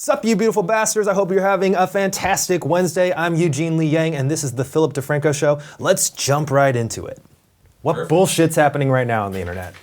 Sup, you beautiful bastards. I hope you're having a fantastic Wednesday. I'm Eugene Lee Yang, and this is the Philip DeFranco Show. Let's jump right into it. What bullshit's happening right now on the internet?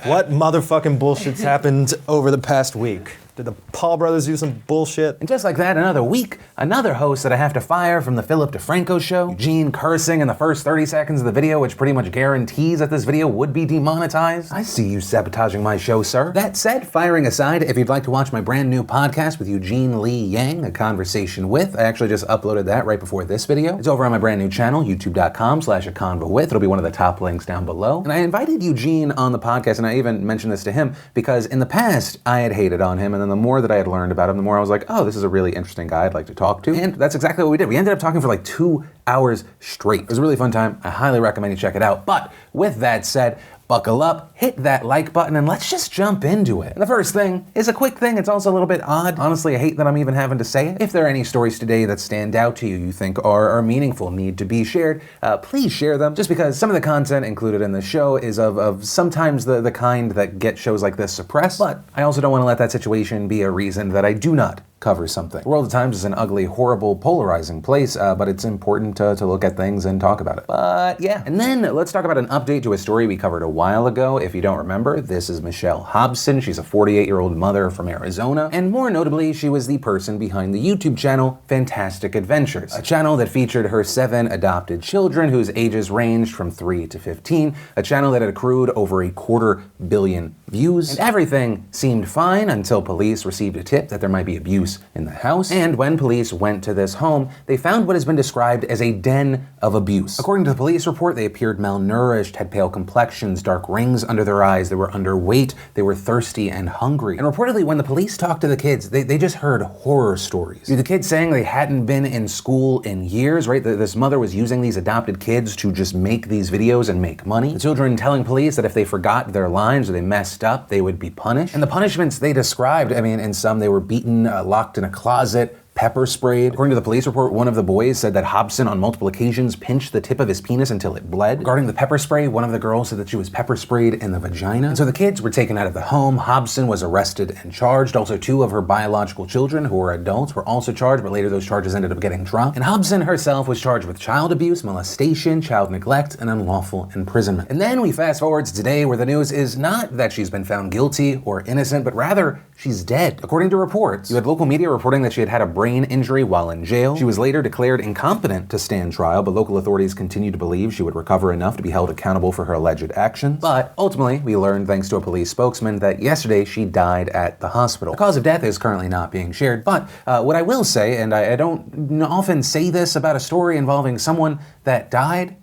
What motherfucking bullshit's happened over the past week? Did the Paul brothers do some bullshit? And just like that, another week, another host that I have to fire from the Philip DeFranco Show. Eugene cursing in the first 30 seconds of the video, which pretty much guarantees that this video would be demonetized. I see you sabotaging my show, sir. That said, firing aside, if you'd like to watch my brand new podcast with Eugene Lee Yang, A Conversation With, I actually just uploaded that right before this video. It's over on my brand new channel, youtube.com/aconvowith. It'll be one of the top links down below. And I invited Eugene on the podcast, and I even mentioned this to him, because in the past, I had hated on him, and then the more that I had learned about him, the more I was like, oh, this is a really interesting guy I'd like to talk to. And that's exactly what we did. We ended up talking for like 2 hours straight. It was a really fun time. I highly recommend you check it out. But with that said, buckle up, hit that like button, and let's just jump into it. And the first thing is a quick thing. It's also a little bit odd. Honestly, I hate that I'm even having to say it. If there are any stories today that stand out to you, you think are meaningful, need to be shared, please share them. Just because some of the content included in the show is of sometimes the kind that get shows like this suppressed, but I also don't want to let that situation be a reason that I do not cover something. The world at times is an ugly, horrible, polarizing place, but it's important to look at things and talk about it. But yeah. And then let's talk about an update to a story we covered a while ago. If you don't remember, this is Michelle Hobson. She's a 48-year-old mother from Arizona. And more notably, she was the person behind the YouTube channel Fantastic Adventures, a channel that featured her 7 adopted children whose ages ranged from 3 to 15, a channel that had accrued over 250 million views. And everything seemed fine until police received a tip that there might be abuse in the house. And when police went to this home, they found what has been described as a den of abuse. According to the police report, they appeared malnourished, had pale complexions, dark rings under their eyes, they were underweight, they were thirsty and hungry. And reportedly, when the police talked to the kids, they just heard horror stories. The kids saying they hadn't been in school in years, right? This mother was using these adopted kids to just make these videos and make money. The children telling police that if they forgot their lines or they messed up, they would be punished. And the punishments they described, I mean, in some they were beaten, locked in a closet, pepper sprayed. According to the police report, one of the boys said that Hobson on multiple occasions pinched the tip of his penis until it bled. Regarding the pepper spray, one of the girls said that she was pepper sprayed in the vagina. And so the kids were taken out of the home. Hobson was arrested and charged. Also, 2 of her biological children, who were adults, were also charged, but later those charges ended up getting dropped. And Hobson herself was charged with child abuse, molestation, child neglect, and unlawful imprisonment. And then we fast forward to today, where the news is not that she's been found guilty or innocent, but rather she's dead. According to reports, you had local media reporting that she had a brain injury while in jail. She was later declared incompetent to stand trial, but local authorities continue to believe she would recover enough to be held accountable for her alleged actions. But ultimately, we learned, thanks to a police spokesman, that yesterday she died at the hospital. The cause of death is currently not being shared, but what I will say, and I don't often say this about a story involving someone that died,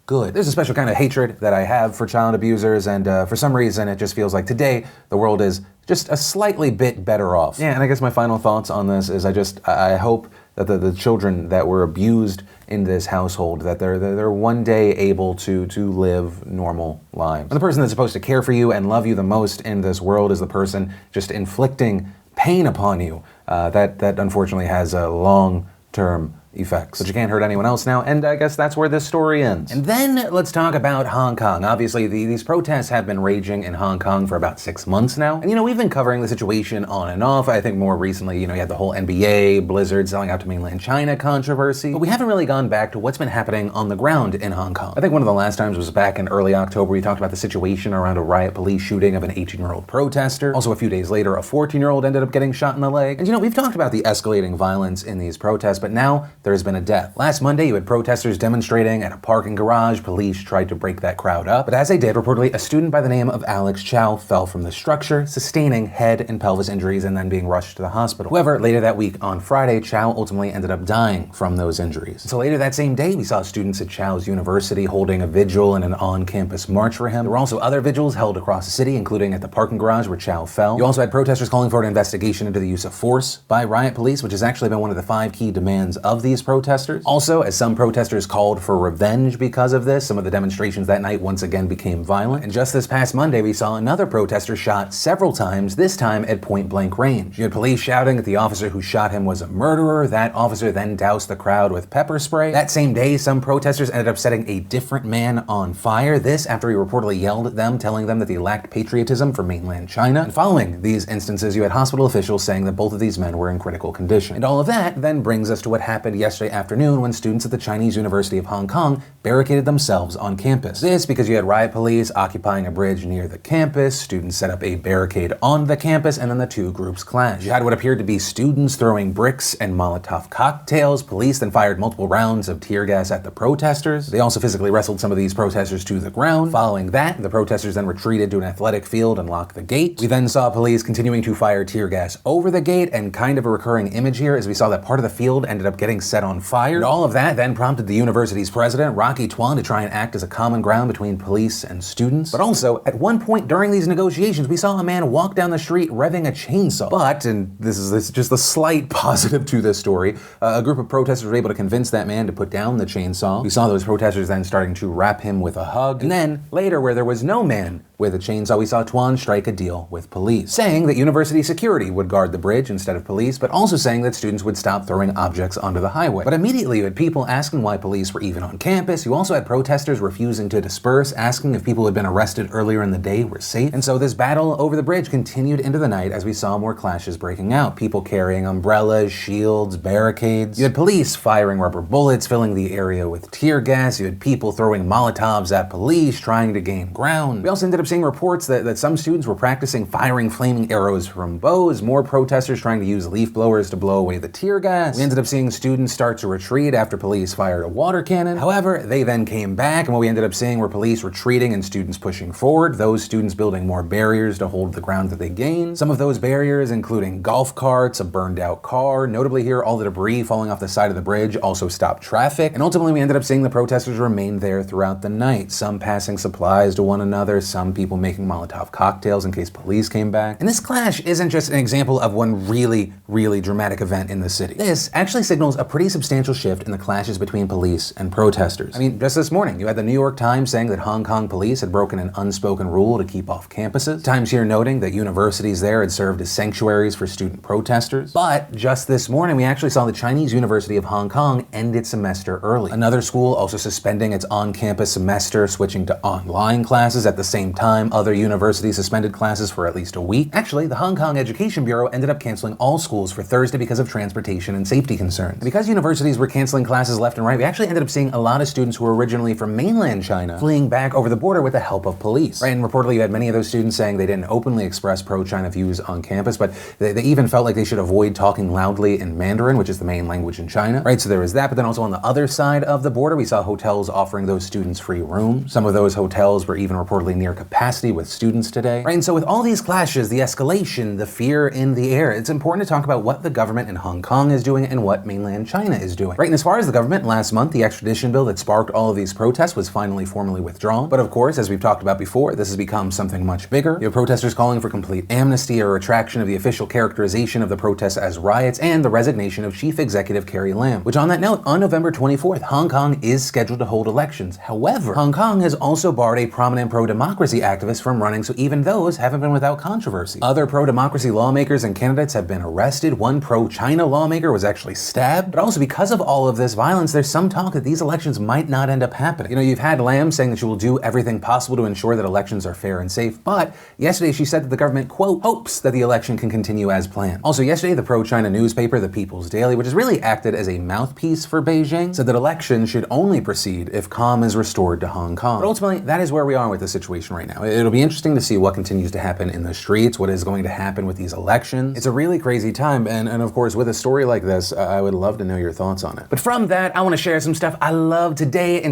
good. There's a special kind of hatred that I have for child abusers, and for some reason it just feels like today the world is just a slightly bit better off. Yeah, and I guess my final thoughts on this is I hope that the children that were abused in this household, that they're one day able to live normal lives. And the person that's supposed to care for you and love you the most in this world is the person just inflicting pain upon you. That unfortunately has a long-term effects. But you can't hurt anyone else now, and I guess that's where this story ends. And then let's talk about Hong Kong. Obviously, these protests have been raging in Hong Kong for about 6 months now. And we've been covering the situation on and off. I think more recently, you had the whole NBA, Blizzard selling out to mainland China controversy. But we haven't really gone back to what's been happening on the ground in Hong Kong. I think one of the last times was back in early October. We talked about the situation around a riot police shooting of an 18-year-old protester. Also, a few days later, a 14-year-old ended up getting shot in the leg. And we've talked about the escalating violence in these protests, but now there's been a death. Last Monday, you had protesters demonstrating at a parking garage. Police tried to break that crowd up, but as they did, reportedly, a student by the name of Alex Chow fell from the structure, sustaining head and pelvis injuries and then being rushed to the hospital. However, later that week on Friday, Chow ultimately ended up dying from those injuries. So later that same day, we saw students at Chow's university holding a vigil and an on-campus march for him. There were also other vigils held across the city, including at the parking garage where Chow fell. You also had protesters calling for an investigation into the use of force by riot police, which has actually been one of the 5 key demands of the these protesters. Also, as some protesters called for revenge because of this, some of the demonstrations that night once again became violent. And just this past Monday, we saw another protester shot several times, this time at point-blank range. You had police shouting that the officer who shot him was a murderer. That officer then doused the crowd with pepper spray. That same day, some protesters ended up setting a different man on fire. This after he reportedly yelled at them, telling them that they lacked patriotism for mainland China. And following these instances, you had hospital officials saying that both of these men were in critical condition. And all of that then brings us to what happened yesterday afternoon when students at the Chinese University of Hong Kong barricaded themselves on campus. This because you had riot police occupying a bridge near the campus, students set up a barricade on the campus, and then the two groups clashed. You had what appeared to be students throwing bricks and Molotov cocktails. Police then fired multiple rounds of tear gas at the protesters. They also physically wrestled some of these protesters to the ground. Following that, the protesters then retreated to an athletic field and locked the gate. We then saw police continuing to fire tear gas over the gate, and kind of a recurring image here is we saw that part of the field ended up getting set on fire. And all of that then prompted the university's president, Rocky Tuan, to try and act as a common ground between police and students. But also, at one point during these negotiations, we saw a man walk down the street revving a chainsaw. But, and this is just a slight positive to this story, a group of protesters were able to convince that man to put down the chainsaw. We saw those protesters then starting to wrap him with a hug. And then, later, where there was no man with a chainsaw, we saw Tuan strike a deal with police, saying that university security would guard the bridge instead of police, but also saying that students would stop throwing objects onto the highway. But immediately you had people asking why police were even on campus. You also had protesters refusing to disperse, asking if people who had been arrested earlier in the day were safe. And so this battle over the bridge continued into the night as we saw more clashes breaking out. People carrying umbrellas, shields, barricades. You had police firing rubber bullets, filling the area with tear gas. You had people throwing Molotovs at police, trying to gain ground. We also ended up seeing reports that some students were practicing firing flaming arrows from bows, more protesters trying to use leaf blowers to blow away the tear gas. We ended up seeing students start to retreat after police fired a water cannon. However, they then came back, and what we ended up seeing were police retreating and students pushing forward, those students building more barriers to hold the ground that they gained. Some of those barriers including golf carts, a burned out car. Notably here, all the debris falling off the side of the bridge also stopped traffic. And ultimately, we ended up seeing the protesters remain there throughout the night, some passing supplies to one another, some people making Molotov cocktails in case police came back. And this clash isn't just an example of one really, really dramatic event in the city. This actually signals a pretty substantial shift in the clashes between police and protesters. I mean, just this morning, you had the New York Times saying that Hong Kong police had broken an unspoken rule to keep off campuses. Times here noting that universities there had served as sanctuaries for student protesters. But just this morning, we actually saw the Chinese University of Hong Kong end its semester early. Another school also suspending its on-campus semester, switching to online classes. At the same time, other universities suspended classes for at least a week. Actually, the Hong Kong Education Bureau ended up canceling all schools for Thursday because of transportation and safety concerns. And because universities were canceling classes left and right, we actually ended up seeing a lot of students who were originally from mainland China fleeing back over the border with the help of police. Right, and reportedly you had many of those students saying they didn't openly express pro-China views on campus, but they even felt like they should avoid talking loudly in Mandarin, which is the main language in China. Right, so there was that, but then also on the other side of the border, we saw hotels offering those students free rooms. Some of those hotels were even reportedly near capacity with students today. Right, and so with all these clashes, the escalation, the fear in the air, it's important to talk about what the government in Hong Kong is doing and what mainland China is doing. Right, and as far as the government, last month, the extradition bill that sparked all of these protests was finally formally withdrawn. But of course, as we've talked about before, this has become something much bigger. You have protesters calling for complete amnesty or retraction of the official characterization of the protests as riots and the resignation of Chief Executive Carrie Lam. Which on that note, on November 24th, Hong Kong is scheduled to hold elections. However, Hong Kong has also barred a prominent pro-democracy activist from running, so even those haven't been without controversy. Other pro-democracy lawmakers and candidates have been arrested. One pro-China lawmaker was actually stabbed. But also because of all of this violence, there's some talk that these elections might not end up happening. You know, you've had Lam saying that she will do everything possible to ensure that elections are fair and safe, but yesterday she said that the government, quote, hopes that the election can continue as planned. Also yesterday, the pro-China newspaper, The People's Daily, which has really acted as a mouthpiece for Beijing, said that elections should only proceed if calm is restored to Hong Kong. But ultimately, that is where we are with the situation right now. It'll be interesting to see what continues to happen in the streets, what is going to happen with these elections. It's a really crazy time, and of course, with a story like this, I would love to know your thoughts on it. But from that, I want to share some stuff I love today in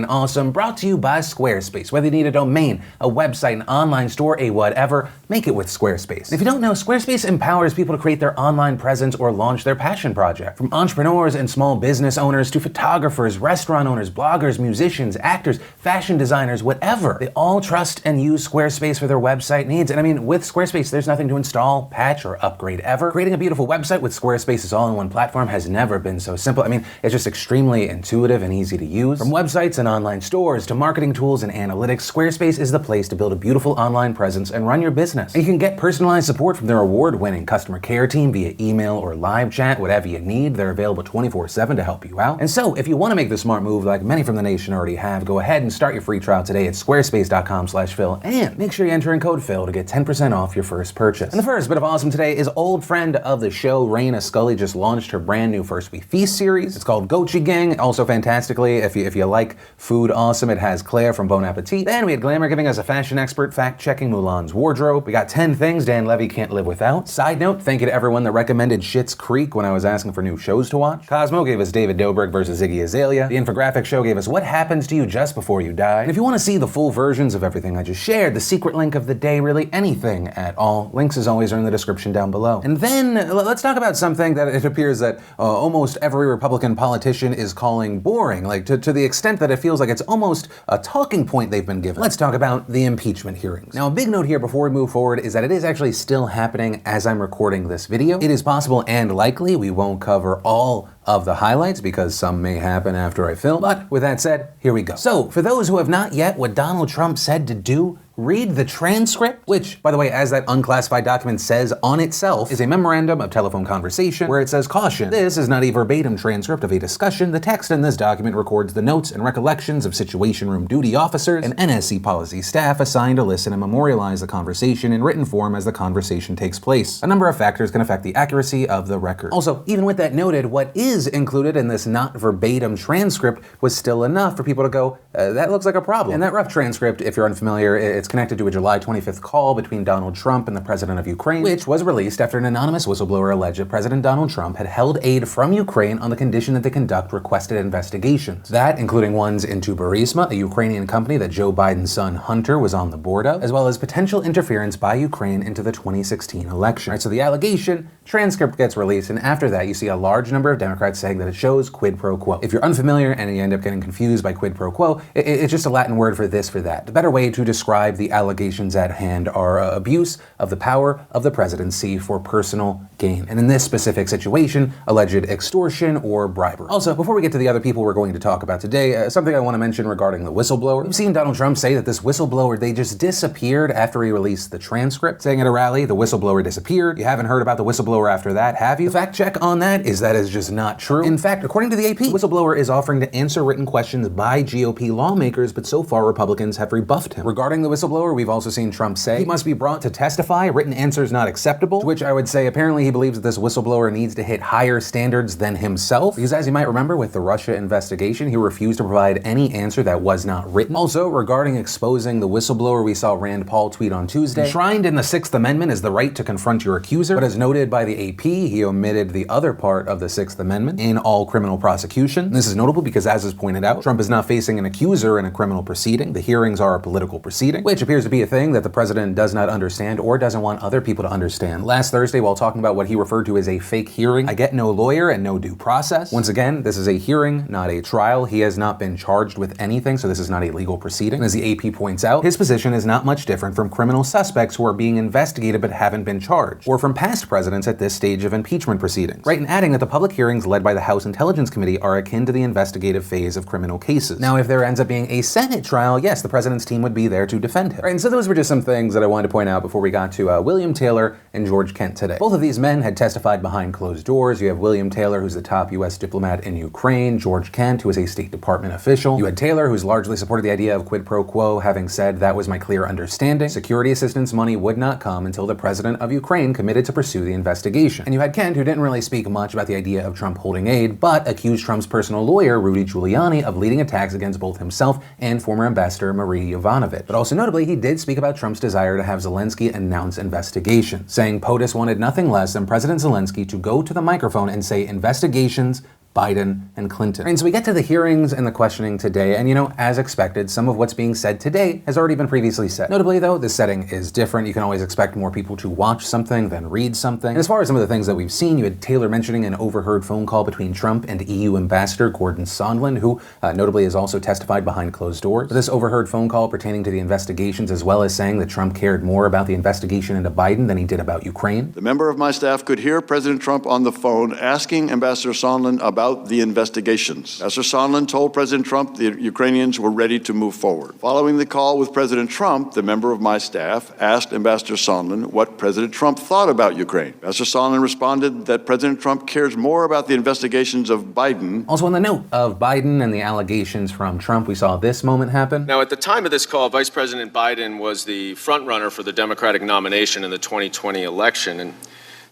Awesome, brought to you by Squarespace. Whether you need a domain, a website, an online store, a whatever, make it with Squarespace. And if you don't know, Squarespace empowers people to create their online presence or launch their passion project. From entrepreneurs and small business owners to photographers, restaurant owners, bloggers, musicians, actors, fashion designers, whatever. They all trust and use Squarespace for their website needs. And I mean, with Squarespace, there's nothing to install, patch, or upgrade ever. Creating a beautiful website with Squarespace's all-in-one platform has never never been so simple. I mean, it's just extremely intuitive and easy to use. From websites and online stores to marketing tools and analytics, Squarespace is the place to build a beautiful online presence and run your business. And you can get personalized support from their award-winning customer care team via email or live chat, whatever you need. They're available 24/7 to help you out. And so, if you want to make the smart move like many from the nation already have, go ahead and start your free trial today at squarespace.com/Phil, and make sure you enter in code Phil to get 10% off your first purchase. And the first bit of awesome today is old friend of the show, Raina Scully, just launched her brand new First We Feast series. It's called Gochi Gang. Also fantastically, if you like food awesome, it has Claire from Bon Appetit. Then we had Glamour giving us a fashion expert fact-checking Mulan's wardrobe. We got 10 things Dan Levy can't live without. Side note, thank you to everyone that recommended Schitt's Creek when I was asking for new shows to watch. Cosmo gave us David Dobrik versus Iggy Azalea. The Infographic Show gave us What Happens to You Just Before You Die. And if you want to see the full versions of everything I just shared, the secret link of the day, really anything at all, links as always are in the description down below. And then let's talk about something that it appears that almost every Republican politician is calling boring, like to the extent that it feels like it's almost a talking point they've been given. Let's talk about the impeachment hearings. Now, a big note here before we move forward is that it is actually still happening as I'm recording this video. It is possible and likely we won't cover all of the highlights because some may happen after I film, but with that said, here we go. So, for those who have not yet what Donald Trump said to do, read the transcript, which, by the way, as that unclassified document says on itself, is a memorandum of telephone conversation where it says, caution, this is not a verbatim transcript of a discussion. The text in this document records the notes and recollections of Situation Room duty officers and NSC policy staff assigned to listen and memorialize the conversation in written form as the conversation takes place. A number of factors can affect the accuracy of the record. Also, even with that noted, what is included in this not verbatim transcript was still enough for people to go, that looks like a problem. And that rough transcript, if you're unfamiliar, it's connected to a July 25th call between Donald Trump and the president of Ukraine, which was released after an anonymous whistleblower alleged that President Donald Trump had held aid from Ukraine on the condition that they conduct requested investigations. That, including ones into Burisma, a Ukrainian company that Joe Biden's son Hunter was on the board of, as well as potential interference by Ukraine into the 2016 election. Right, so the allegation, transcript gets released, and after that you see a large number of Democrats saying that it shows quid pro quo. If you're unfamiliar and you end up getting confused by quid pro quo, it's just a Latin word for this, for that. The better way to describe the allegations at hand are abuse of the power of the presidency for personal gain. And in this specific situation, alleged extortion or bribery. Also, before we get to the other people we're going to talk about today, something I want to mention regarding the whistleblower. We've seen Donald Trump say that this whistleblower, they just disappeared after he released the transcript, saying at a rally, the whistleblower disappeared. You haven't heard about the whistleblower after that, have you? The fact check on that is just not true. In fact, according to the AP, the whistleblower is offering to answer written questions by GOP lawmakers, but so far Republicans have rebuffed him. Regarding the whistleblower, we've also seen Trump say he must be brought to testify, written answers not acceptable, to which I would say apparently he believes that this whistleblower needs to hit higher standards than himself, because as you might remember with the Russia investigation, he refused to provide any answer that was not written. Also, regarding exposing the whistleblower, we saw Rand Paul tweet on Tuesday, enshrined in the Sixth Amendment is the right to confront your accuser, but as noted by the AP, he omitted the other part of the Sixth Amendment in all criminal prosecution. And this is notable because, as is pointed out, Trump is not facing an accuser in a criminal proceeding. The hearings are a political proceeding, which appears to be a thing that the president does not understand or doesn't want other people to understand. Last Thursday, while talking about what he referred to as a fake hearing, I get no lawyer and no due process. Once again, this is a hearing, not a trial. He has not been charged with anything, so this is not a legal proceeding. And as the AP points out, his position is not much different from criminal suspects who are being investigated but haven't been charged, or from past presidents at this stage of impeachment proceedings. Right, and adding that the public hearings led by the House Intelligence Committee are akin to the investigative phase of criminal cases. Now, if there ends up being a Senate trial, yes, the president's team would be there to defend him. Right, and so those were just some things that I wanted to point out before we got to William Taylor and George Kent today. Both of these men had testified behind closed doors. You have William Taylor, who's the top U.S. diplomat in Ukraine, George Kent, who is a State Department official. You had Taylor, who's largely supported the idea of quid pro quo, having said that was my clear understanding. Security assistance money would not come until the president of Ukraine committed to pursue the investigation. And you had Kent, who didn't really speak much about the idea of Trump holding aid, but accused Trump's personal lawyer, Rudy Giuliani, of leading attacks against both himself and former ambassador Marie Yovanovitch. But also notably, he did speak about Trump's desire to have Zelensky announce investigations, saying POTUS wanted nothing less than President Zelensky to go to the microphone and say investigations, Biden, and Clinton. And so we get to the hearings and the questioning today, and as expected, some of what's being said today has already been previously said. Notably though, the setting is different. You can always expect more people to watch something than read something. And as far as some of the things that we've seen, you had Taylor mentioning an overheard phone call between Trump and EU Ambassador Gordon Sondland, who notably has also testified behind closed doors. This overheard phone call pertaining to the investigations, as well as saying that Trump cared more about the investigation into Biden than he did about Ukraine. The member of my staff could hear President Trump on the phone asking Ambassador Sondland about the investigations. Ambassador Sondland told President Trump the Ukrainians were ready to move forward. Following the call with President Trump, the member of my staff asked Ambassador Sondland what President Trump thought about Ukraine. Ambassador Sondland responded that President Trump cares more about the investigations of Biden. Also, on the note of Biden and the allegations from Trump, we saw this moment happen. Now, at the time of this call, Vice President Biden was the frontrunner for the Democratic nomination in the 2020 election. And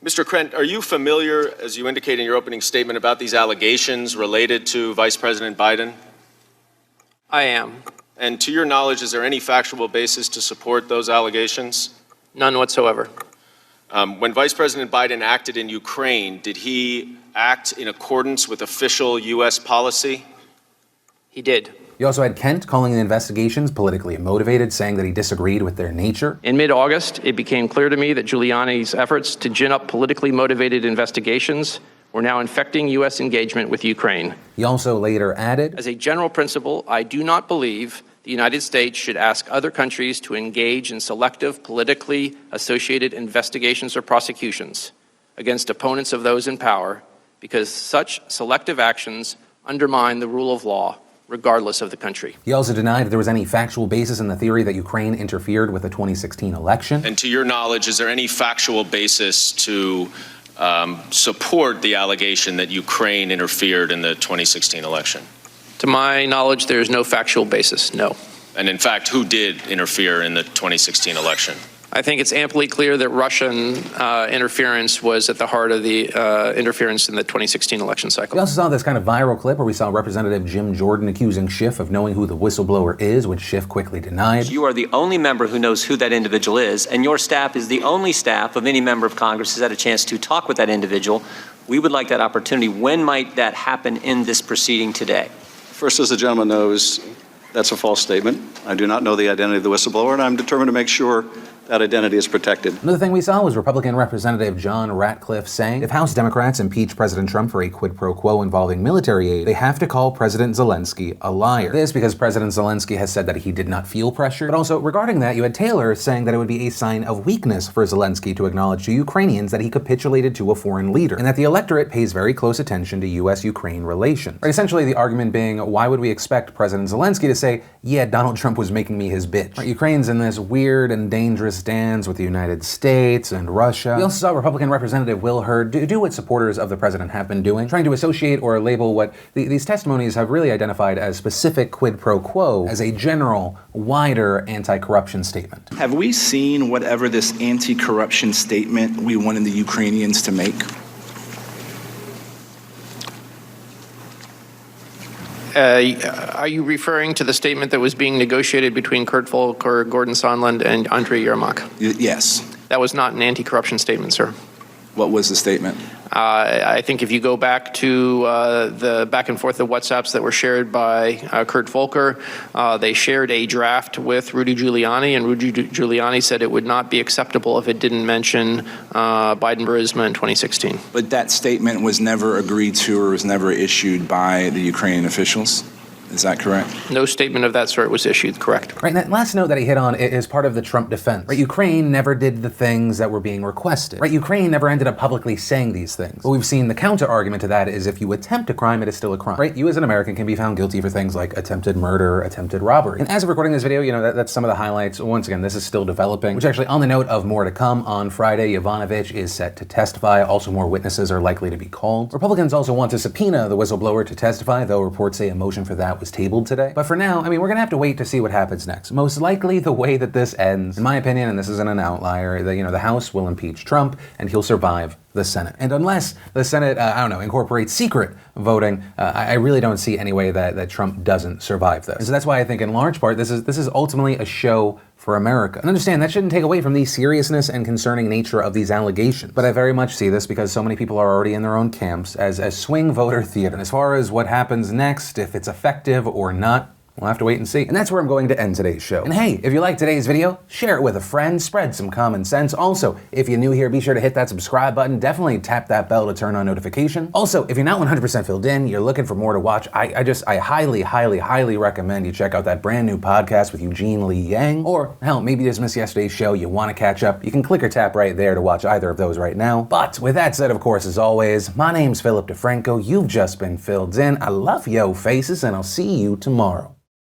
Mr. Krent, are you familiar, as you indicate in your opening statement, about these allegations related to Vice President Biden? I am. And to your knowledge, is there any factual basis to support those allegations? None whatsoever. When Vice President Biden acted in Ukraine, did he act in accordance with official U.S. policy? He did. You also had Kent calling the investigations politically motivated, saying that he disagreed with their nature. In mid-August, it became clear to me that Giuliani's efforts to gin up politically motivated investigations were now infecting U.S. engagement with Ukraine. He also later added, As a general principle, I do not believe the United States should ask other countries to engage in selective, politically associated investigations or prosecutions against opponents of those in power, because such selective actions undermine the rule of law, regardless of the country. He also denied that there was any factual basis in the theory that Ukraine interfered with the 2016 election. And to your knowledge, is there any factual basis to support the allegation that Ukraine interfered in the 2016 election? To my knowledge, there is no factual basis, no. And in fact, who did interfere in the 2016 election? I think it's amply clear that Russian interference was at the heart of the interference in the 2016 election cycle. We also saw this kind of viral clip where we saw Representative Jim Jordan accusing Schiff of knowing who the whistleblower is, which Schiff quickly denied. You are the only member who knows who that individual is, and your staff is the only staff of any member of Congress who's had a chance to talk with that individual. We would like that opportunity. When might that happen in this proceeding today? First, as the gentleman knows, that's a false statement. I do not know the identity of the whistleblower, and I'm determined to make sure that identity is protected. Another thing we saw was Republican Representative John Ratcliffe saying if House Democrats impeach President Trump for a quid pro quo involving military aid, they have to call President Zelensky a liar. This because President Zelensky has said that he did not feel pressure. But also regarding that, you had Taylor saying that it would be a sign of weakness for Zelensky to acknowledge to Ukrainians that he capitulated to a foreign leader, and that the electorate pays very close attention to U.S.-Ukraine relations. Right, essentially the argument being, why would we expect President Zelensky to say, yeah, Donald Trump was making me his bitch? Right, Ukraine's in this weird and dangerous dance with the United States and Russia. We also saw Republican Representative Will Hurd do what supporters of the president have been doing, trying to associate or label what these testimonies have really identified as specific quid pro quo as a general, wider anti-corruption statement. Have we seen whatever this anti-corruption statement we wanted the Ukrainians to make? Are you referring to the statement that was being negotiated between Kurt Volker, Gordon Sondland, and Andrei Yermak? Yes. That was not an anti-corruption statement, sir. What was the statement? I think if you go back to the back and forth of WhatsApps that were shared by Kurt Volker, they shared a draft with Rudy Giuliani, and Rudy Giuliani said it would not be acceptable if it didn't mention Biden-Burisma in 2016. But that statement was never agreed to or was never issued by the Ukrainian officials? Is that correct? No statement of that sort was issued, correct. Right, and that last note that he hit on is part of the Trump defense. Right, Ukraine never did the things that were being requested. Right, Ukraine never ended up publicly saying these things. But we've seen the counter argument to that is if you attempt a crime, it is still a crime. Right, you as an American can be found guilty for things like attempted murder, attempted robbery. And as of recording this video, that's some of the highlights. Once again, this is still developing, which actually on the note of more to come on Friday, Yovanovitch is set to testify. Also more witnesses are likely to be called. Republicans also want to subpoena the whistleblower to testify, though reports say a motion for that was tabled today. But for now, we're gonna have to wait to see what happens next. Most likely the way that this ends, in my opinion, and this isn't an outlier, the House will impeach Trump and he'll survive the Senate. And unless the Senate, incorporates secret voting, I really don't see any way that Trump doesn't survive this. And so that's why I think in large part this is ultimately a show for America. And understand, that shouldn't take away from the seriousness and concerning nature of these allegations. But I very much see this, because so many people are already in their own camps, as swing voter theater. And as far as what happens next, if it's effective or not, we'll have to wait and see. And that's where I'm going to end today's show. And hey, if you liked today's video, share it with a friend, spread some common sense. Also, if you're new here, be sure to hit that subscribe button. Definitely tap that bell to turn on notifications. Also, if you're not 100% filled in, you're looking for more to watch, I highly recommend you check out that brand new podcast with Eugene Lee Yang. Or, hell, maybe you just missed yesterday's show, you want to catch up, you can click or tap right there to watch either of those right now. But with that said, of course, as always, my name's Philip DeFranco. You've just been filled in. I love yo faces, and I'll see you tomorrow.